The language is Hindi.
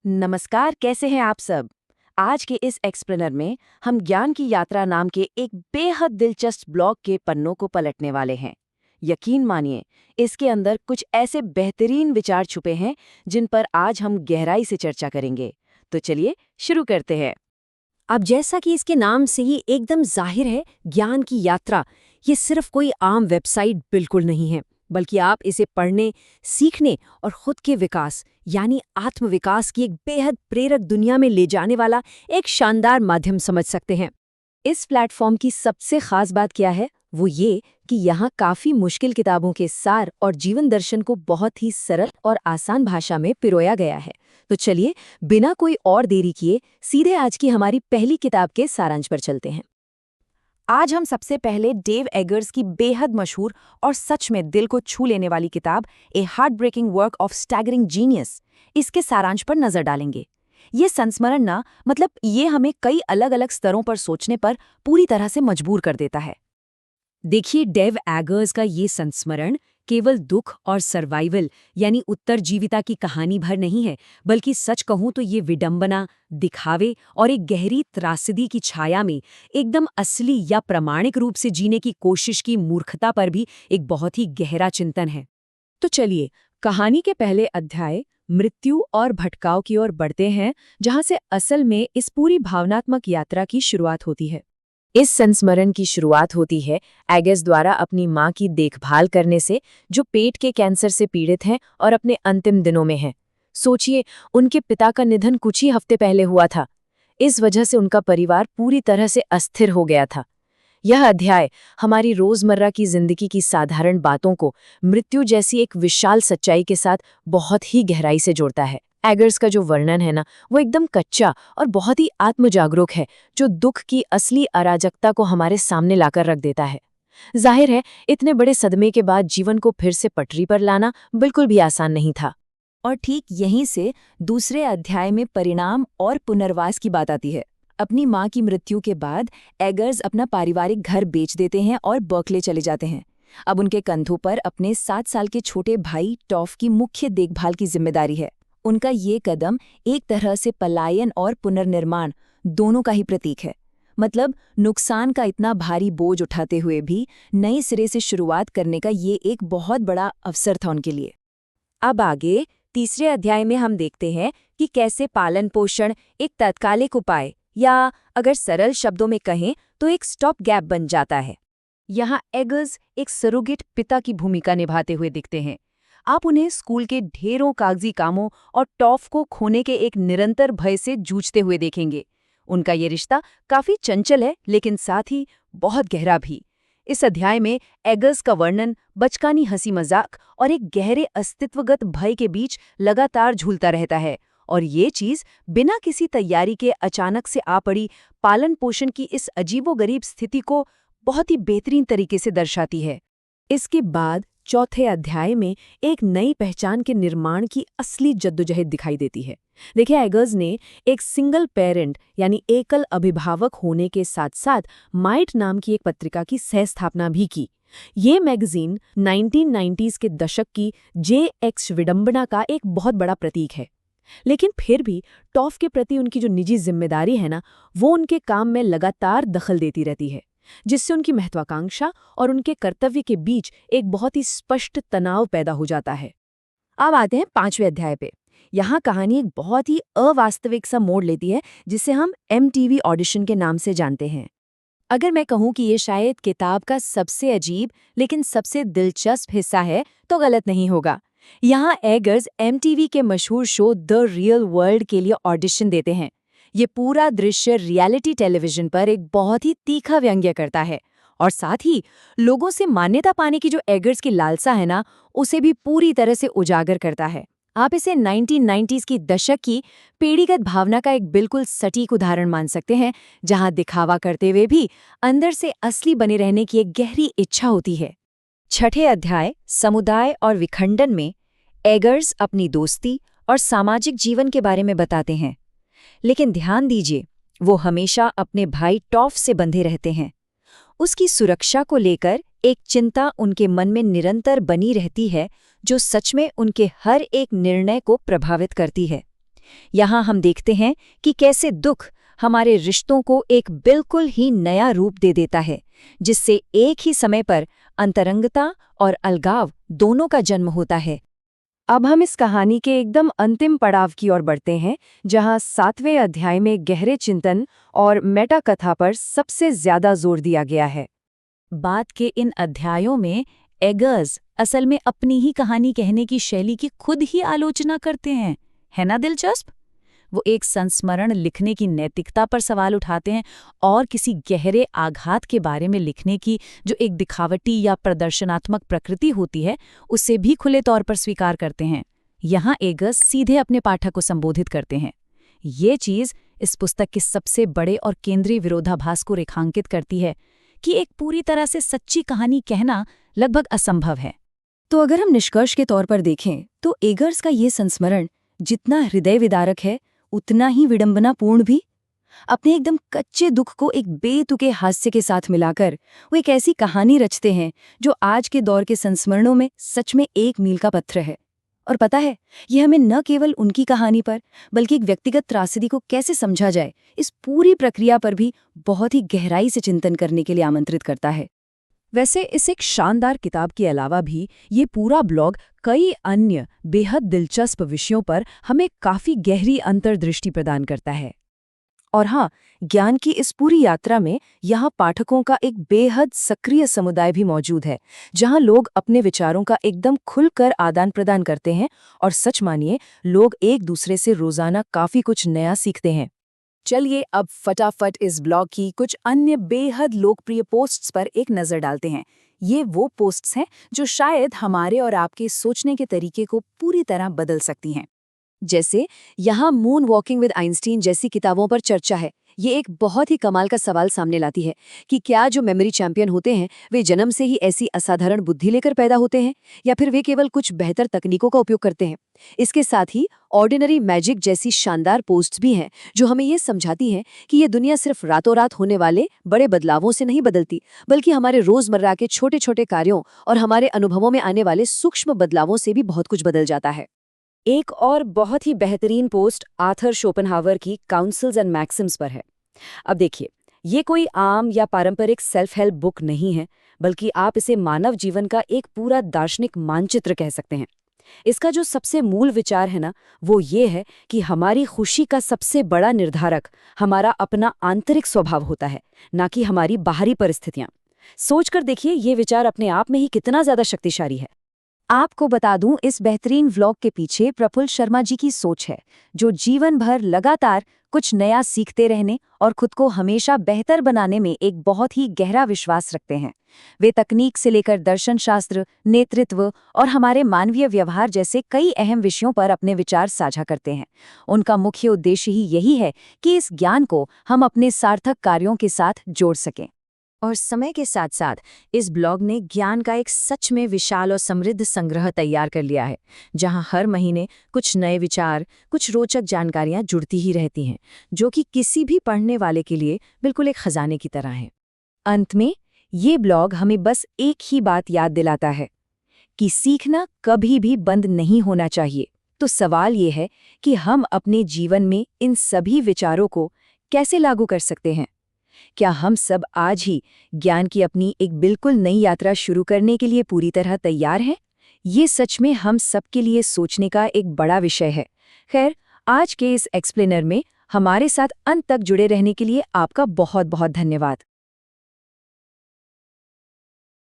नमस्कार, कैसे हैं आप सब? आज के इस एक्सप्लेनर में हम ज्ञान की यात्रा नाम के एक बेहद दिलचस्प ब्लॉग के पन्नों को पलटने वाले हैं। यकीन मानिए, इसके अंदर कुछ ऐसे बेहतरीन विचार छुपे हैं जिन पर आज हम गहराई से चर्चा करेंगे। तो चलिए शुरू करते हैं। अब जैसा कि इसके नाम से ही एकदम जाहिर है, ज्ञान की यात्रा ये सिर्फ कोई आम वेबसाइट बिल्कुल नहीं है, बल्कि आप इसे पढ़ने, सीखने और खुद के विकास यानी आत्मविकास की एक बेहद प्रेरक दुनिया में ले जाने वाला एक शानदार माध्यम समझ सकते हैं। इस प्लेटफॉर्म की सबसे खास बात क्या है? वो ये कि यहाँ काफ़ी मुश्किल किताबों के सार और जीवन दर्शन को बहुत ही सरल और आसान भाषा में पिरोया गया है। तो चलिए, बिना कोई और देरी किए सीधे आज की हमारी पहली किताब के सारांश पर चलते हैं। आज हम सबसे पहले डेव एगर्स की बेहद मशहूर और सच में दिल को छू लेने वाली किताब a heartbreaking work of staggering genius, इसके सारांश पर नजर डालेंगे। ये संस्मरण ना मतलब ये हमें कई अलग अलग स्तरों पर सोचने पर पूरी तरह से मजबूर कर देता है। देखिए, डेव एगर्स का ये संस्मरण केवल दुख और सर्वाइवल यानी उत्तरजीविता की कहानी भर नहीं है, बल्कि सच कहूं तो ये विडंबना, दिखावे और एक गहरी त्रासदी की छाया में एकदम असली या प्रामाणिक रूप से जीने की कोशिश की मूर्खता पर भी एक बहुत ही गहरा चिंतन है। तो चलिए, कहानी के पहले अध्याय मृत्यु और भटकाव की ओर बढ़ते हैं, जहां से असल में इस पूरी भावनात्मक यात्रा की शुरुआत होती है। इस संस्मरण की शुरुआत होती है एगर्स द्वारा अपनी मां की देखभाल करने से, जो पेट के कैंसर से पीड़ित हैं और अपने अंतिम दिनों में हैं। सोचिए, उनके पिता का निधन कुछ ही हफ्ते पहले हुआ था। इस वजह से उनका परिवार पूरी तरह से अस्थिर हो गया था। यह अध्याय हमारी रोजमर्रा की जिंदगी की साधारण बातों को मृत्यु जैसी एक विशाल सच्चाई के साथ बहुत ही गहराई से जोड़ता है। एगर्स का जो वर्णन है ना, वो एकदम कच्चा और बहुत ही आत्मजागरूक है, जो दुख की असली अराजकता को हमारे सामने लाकर रख देता है। जाहिर है, इतने बड़े सदमे के बाद जीवन को फिर से पटरी पर लाना बिल्कुल भी आसान नहीं था। और ठीक यहीं से दूसरे अध्याय में परिणाम और पुनर्वास की बात आती है। अपनी मां की मृत्यु के बाद एगर्स अपना पारिवारिक घर बेच देते हैं और बर्कले चले जाते हैं। अब उनके कंधों पर अपने 7 साल के छोटे भाई टॉफ की मुख्य देखभाल की जिम्मेदारी है। उनका ये कदम एक तरह से पलायन और पुनर्निर्माण दोनों का ही प्रतीक है। मतलब नुकसान का इतना भारी बोझ उठाते हुए भी नए सिरे से शुरुआत करने का ये एक बहुत बड़ा अवसर था उनके लिए। अब आगे तीसरे अध्याय में हम देखते हैं कि कैसे पालन पोषण एक तात्कालिक उपाय, या अगर सरल शब्दों में कहें तो एक स्टॉप गैप बन जाता है। यहाँ एगर्स एक सरोगेट पिता की भूमिका निभाते हुए दिखते हैं। आप उन्हें स्कूल के ढेरों कागजी कामों और टॉफ को खोने के एक निरंतर भय से जूझते हुए देखेंगे। उनका ये रिश्ता काफी चंचल है, लेकिन साथ ही बहुत गहरा भी। इस अध्याय में एगर्स का वर्णन बचकानी हंसी मजाक और एक गहरे अस्तित्वगत भय के बीच लगातार झूलता रहता है, और ये चीज बिना किसी तैयारी के अचानक से आ पड़ी पालन पोषण की इस अजीबोगरीब स्थिति को बहुत ही बेहतरीन तरीके से दर्शाती है। इसके बाद चौथे अध्याय में एक नई पहचान के निर्माण की असली जद्दोजहद दिखाई देती है। देखिए, एगर्स ने एक सिंगल पेरेंट यानी एकल अभिभावक होने के साथ साथ माइट नाम की एक पत्रिका की सह स्थापना भी की। ये मैगजीन 1990s के दशक की जेएक्स विडंबना का एक बहुत बड़ा प्रतीक है। लेकिन फिर भी टॉफ के प्रति उनकी जो निजी जिम्मेदारी है ना, वो उनके काम में लगातार दखल देती रहती है, जिससे उनकी महत्वाकांक्षा और उनके कर्तव्य के बीच एक बहुत ही स्पष्ट तनाव पैदा हो जाता है। अब आते हैं 5वें अध्याय पे। यहाँ कहानी एक बहुत ही अवास्तविक सा मोड़ लेती है, जिसे हम MTV ऑडिशन के नाम से जानते हैं। अगर मैं कहूँ कि ये शायद किताब का सबसे अजीब लेकिन सबसे दिलचस्प हिस्सा है, तो गलत नहीं होगा। यहाँ एगर्स MTV के मशहूर शो द रियल वर्ल्ड के लिए ऑडिशन देते हैं। ये पूरा दृश्य रियलिटी टेलीविजन पर एक बहुत ही तीखा व्यंग्य करता है, और साथ ही लोगों से मान्यता पाने की जो एगर्स की लालसा है ना, उसे भी पूरी तरह से उजागर करता है। आप इसे 1990s की दशक की पीढ़ीगत भावना का एक बिल्कुल सटीक उदाहरण मान सकते हैं, जहां दिखावा करते हुए भी अंदर से असली बने रहने की एक गहरी इच्छा होती है। छठे अध्याय समुदाय और विखंडन में एगर्स अपनी दोस्ती और सामाजिक जीवन के बारे में बताते हैं। लेकिन ध्यान दीजिए, वो हमेशा अपने भाई टॉफ से बंधे रहते हैं। उसकी सुरक्षा को लेकर एक चिंता उनके मन में निरंतर बनी रहती है, जो सच में उनके हर एक निर्णय को प्रभावित करती है। यहाँ हम देखते हैं कि कैसे दुख हमारे रिश्तों को एक बिल्कुल ही नया रूप दे देता है, जिससे एक ही समय पर अंतरंगता और अलगाव दोनों का जन्म होता है। अब हम इस कहानी के एकदम अंतिम पड़ाव की ओर बढ़ते हैं, जहां 7वें अध्याय में गहरे चिंतन और मेटा कथा पर सबसे ज्यादा जोर दिया गया है। बात के इन अध्यायों में एगर्स असल में अपनी ही कहानी कहने की शैली की खुद ही आलोचना करते हैं, है ना दिलचस्प? वो एक संस्मरण लिखने की नैतिकता पर सवाल उठाते हैं और किसी गहरे आघात के बारे में लिखने की जो एक दिखावटी या प्रदर्शनात्मक प्रकृति होती है, उसे भी खुले तौर पर स्वीकार करते हैं। यहाँ एगर्स सीधे अपने पाठक को संबोधित करते हैं। ये चीज़ इस पुस्तक के सबसे बड़े और केंद्रीय विरोधाभास को रेखांकित करती है कि एक पूरी तरह से सच्ची कहानी कहना लगभग असंभव है। तो अगर हम निष्कर्ष के तौर पर देखें तो एगर्स का ये संस्मरण जितना हृदय विदारक है, उतना ही विडंबनापूर्ण भी। अपने एकदम कच्चे दुख को एक बेतुके हास्य के साथ मिलाकर वो एक ऐसी कहानी रचते हैं जो आज के दौर के संस्मरणों में सच में एक मील का पत्थर है। और पता है, ये हमें न केवल उनकी कहानी पर बल्कि एक व्यक्तिगत त्रासदी को कैसे समझा जाए, इस पूरी प्रक्रिया पर भी बहुत ही गहराई से चिंतन करने के लिए आमंत्रित करता है। वैसे इस एक शानदार किताब के अलावा भी ये पूरा ब्लॉग कई अन्य बेहद दिलचस्प विषयों पर हमें काफी गहरी अंतर्दृष्टि प्रदान करता है। और हाँ, ज्ञान की इस पूरी यात्रा में यहाँ पाठकों का एक बेहद सक्रिय समुदाय भी मौजूद है, जहाँ लोग अपने विचारों का एकदम खुलकर आदान प्रदान करते हैं और सच मानिए, लोग एक दूसरे से रोजाना काफी कुछ नया सीखते हैं। चलिए अब फटाफट इस ब्लॉग की कुछ अन्य बेहद लोकप्रिय पोस्ट्स पर एक नज़र डालते हैं। ये वो पोस्ट्स हैं जो शायद हमारे और आपके सोचने के तरीके को पूरी तरह बदल सकती हैं। जैसे यहाँ मून वॉकिंग विद आइंस्टीन जैसी किताबों पर चर्चा है। ये एक बहुत ही कमाल का सवाल सामने लाती है कि क्या जो मेमोरी चैंपियन होते हैं वे जन्म से ही ऐसी असाधारण बुद्धि लेकर पैदा होते हैं या फिर वे केवल कुछ बेहतर तकनीकों का उपयोग करते हैं। इसके साथ ही ऑर्डिनरी मैजिक जैसी शानदार पोस्ट्स भी हैं जो हमें ये समझाती हैं कि ये दुनिया सिर्फ रातों रात होने वाले बड़े बदलावों से नहीं बदलती, बल्कि हमारे रोजमर्रा के छोटे छोटे कार्यों और हमारे अनुभवों में आने वाले सूक्ष्म बदलावों से भी बहुत कुछ बदल जाता है। एक और बहुत ही बेहतरीन पोस्ट आर्थर शोपेनहावर की काउंसल्स एंड मैक्सिम्स पर है। अब देखिए, ये कोई आम या पारंपरिक सेल्फ हेल्प बुक नहीं है, बल्कि आप इसे मानव जीवन का एक पूरा दार्शनिक मानचित्र कह सकते हैं। इसका जो सबसे मूल विचार है ना, वो ये है कि हमारी खुशी का सबसे बड़ा निर्धारक हमारा अपना आंतरिक स्वभाव होता है, ना कि हमारी बाहरी परिस्थितियां। सोचकर देखिए, ये विचार अपने आप में ही कितना ज्यादा शक्तिशाली है। आपको बता दूं, इस बेहतरीन व्लॉग के पीछे प्रफुल्ल शर्मा जी की सोच है, जो जीवन भर लगातार कुछ नया सीखते रहने और खुद को हमेशा बेहतर बनाने में एक बहुत ही गहरा विश्वास रखते हैं। वे तकनीक से लेकर दर्शन शास्त्र, नेतृत्व और हमारे मानवीय व्यवहार जैसे कई अहम विषयों पर अपने विचार साझा करते हैं। उनका मुख्य उद्देश्य ही यही है कि इस ज्ञान को हम अपने सार्थक कार्यों के साथ जोड़ सकें। और समय के साथ साथ इस ब्लॉग ने ज्ञान का एक सच में विशाल और समृद्ध संग्रह तैयार कर लिया है, जहां हर महीने कुछ नए विचार, कुछ रोचक जानकारियां जुड़ती ही रहती हैं, जो कि किसी भी पढ़ने वाले के लिए बिल्कुल एक खजाने की तरह है। अंत में ये ब्लॉग हमें बस एक ही बात याद दिलाता है कि सीखना कभी भी बंद नहीं होना चाहिए। तो सवाल ये है कि हम अपने जीवन में इन सभी विचारों को कैसे लागू कर सकते हैं? क्या हम सब आज ही ज्ञान की अपनी एक बिल्कुल नई यात्रा शुरू करने के लिए पूरी तरह तैयार हैं? ये सच में हम सब के लिए सोचने का एक बड़ा विषय है। खैर, आज के इस एक्सप्लेनर में हमारे साथ अंत तक जुड़े रहने के लिए आपका बहुत बहुत धन्यवाद।